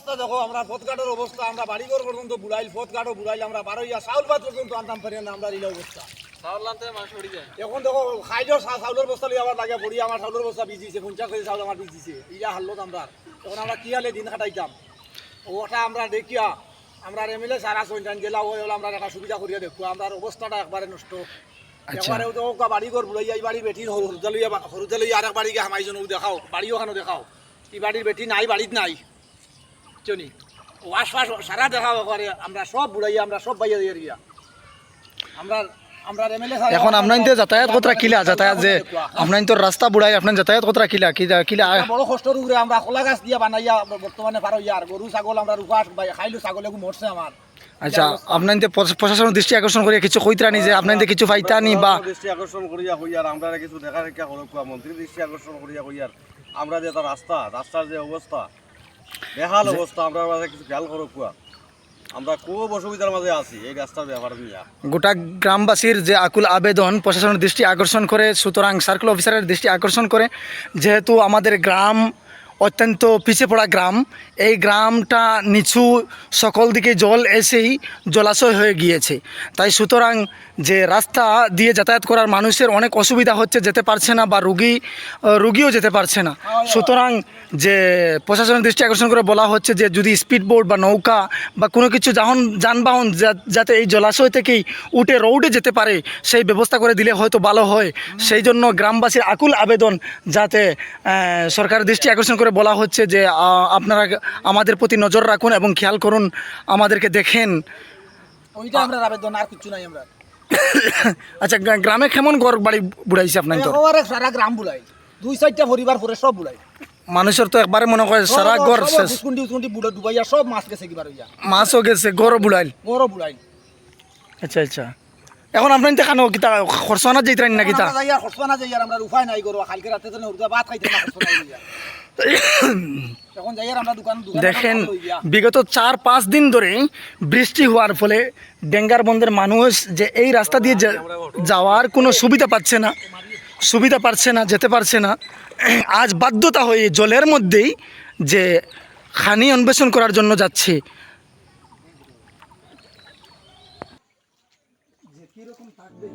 অবস্থা দেখো, আমরা পথঘাটের অবস্থা, আমরা বাড়িঘর পর্যন্ত বুড়াইল, পথঘাটও বুড়াইল, আমরা বারোইয়া চাউল ভাত পর্যন্ত আনতাম পারি না, আমরা এই অবস্থা। এখন দেখো খাইলেও চাউলের বস্তা লিয়ে আবার লাগে পড়ি, আমার চাউলের বস্তা বিজিছে, 50 কেজি চাউল আমার বিজিছে, ইয়া হারলত আমরা। এখন আমরা কি হালে দিন কাটাইতাম, ওটা আমরা দেখিয়া আমরা এমএলএ সারা সন্তান জেলা হয়ে হলে আমরা একটা সুবিধা করিয়া দেখবো, আমরা অবস্থাটা একবারে নষ্ট। একবারে তো বাড়িঘর বুড়াইয়া এই বাড়ি বেটির হরুদা লইয়া আর এক বাড়িকে হামাইজন দেখাও, বাড়িও খানো দেখাও, এই বাড়ির বেটি নাই, বাড়িত নাই চনি ওয়াশ সারা দেখা করে, আমরা সব বুড়াইয়া আমরা সব বাইয়া দিয়ে গিয়া আমরা আমরা এমএলএ এখন আপনার যাতায়াত কতটা কিলা যাতায়াত যে আপনার তো রাস্তা বুড়াই আপনার যাতায়াত কতটা কিলা কিলা বড় কষ্টর উপরে আমরা খোলা গাছ দিয়া বানাইয়া বর্তমানে পারো ইয়ার গরু ছাগল আমরা রুফা খাইলো, ছাগলে মরছে আমার। আচ্ছা, আপনার প্রশাসনের দৃষ্টি আকর্ষণ করিয়া কিছু কইতানি যে আপনার কিছু ফাইতানি বা দৃষ্টি আকর্ষণ করিয়া হইয়ার আমরা কিছু দেখা রেখা হলকুয়া মন্ত্রী দৃষ্টি আকর্ষণ করিয়া হইয়ার আমরা যে তার রাস্তার যে অবস্থা বেহাল অবস্থা, আমরা কিছু খেয়াল করকুয়া, আমরা খুব অসুবিধার মাঝে আছি এই রাস্তার ব্যাপার নিয়ে। গোটা গ্রামবাসীর যে আকুল আবেদন প্রশাসনের দৃষ্টি আকর্ষণ করে, সুতরাং সার্কেল অফিসারের দৃষ্টি আকর্ষণ করে, যেহেতু আমাদের গ্রাম অত্যন্ত পিছিয়ে পড়া গ্রাম, এই গ্রামটা নিচু, সকল দিকে জল এসেই জলাশয় হয়ে গিয়েছে, তাই সুতরাং যে রাস্তা দিয়ে যাতায়াত করার মানুষের অনেক অসুবিধা হচ্ছে, যেতে পারছে না বা রুগীও যেতে পারছে না। সুতরাং যে প্রশাসনের দৃষ্টি আকর্ষণ করে বলা হচ্ছে যে যদি স্পিড বোট বা নৌকা বা কোনো কিছু যানবাহন যাতে এই জলাশয় থেকেই উঠে রোডে যেতে পারে সেই ব্যবস্থা করে দিলে হয়তো ভালো হয়। সেই জন্য গ্রামবাসীর আকুল আবেদন, যাতে সরকারের দৃষ্টি আকর্ষণ করে বলা হচ্ছে যে আপনারা আমাদের প্রতি নজর রাখুন এবং খেয়াল করুন, আমাদেরকে দেখেন, ওইটা আমরা আবেদন, আর কিছু নাই আমরা। আচ্ছা, গ্রামে কেমন ঘর বাড়ি বুড়াইছে আপনার? তো সারা গ্রাম বুড়াই, 2-4টা পরিবার পরে সব বুড়াই, মানুষের তো একবারে মনে করে সারা ঘর শেষ, ডুবাইয়া সব মাছ গেছে, কিবার হইয়া মাছও গেছে, ঘরও বুড়াইল। আচ্ছা আচ্ছা, এখন আপনার দেখানো কিতা খরচানা যাইতেন না কিতা? খরচানা যাই আর আমরা উপায় নাই করো, কালকে রাতে তো ভাত খাইতে না, এখন যাই আর আমরা দোকান দেখেন বিগত 4-5 দিন ধরে বৃষ্টি হওয়ার ফলে ডেঙ্গার বন্ধের মানুষ যে এই রাস্তা দিয়ে যাওয়ার কোনো সুবিধা পাচ্ছে না, যেতে পারছে না। আজ বাধ্যতা হয়ে জলের মধ্যেই যে খানি অন্বেষণ করার জন্য যাচ্ছে। যে কিরকম থাকবে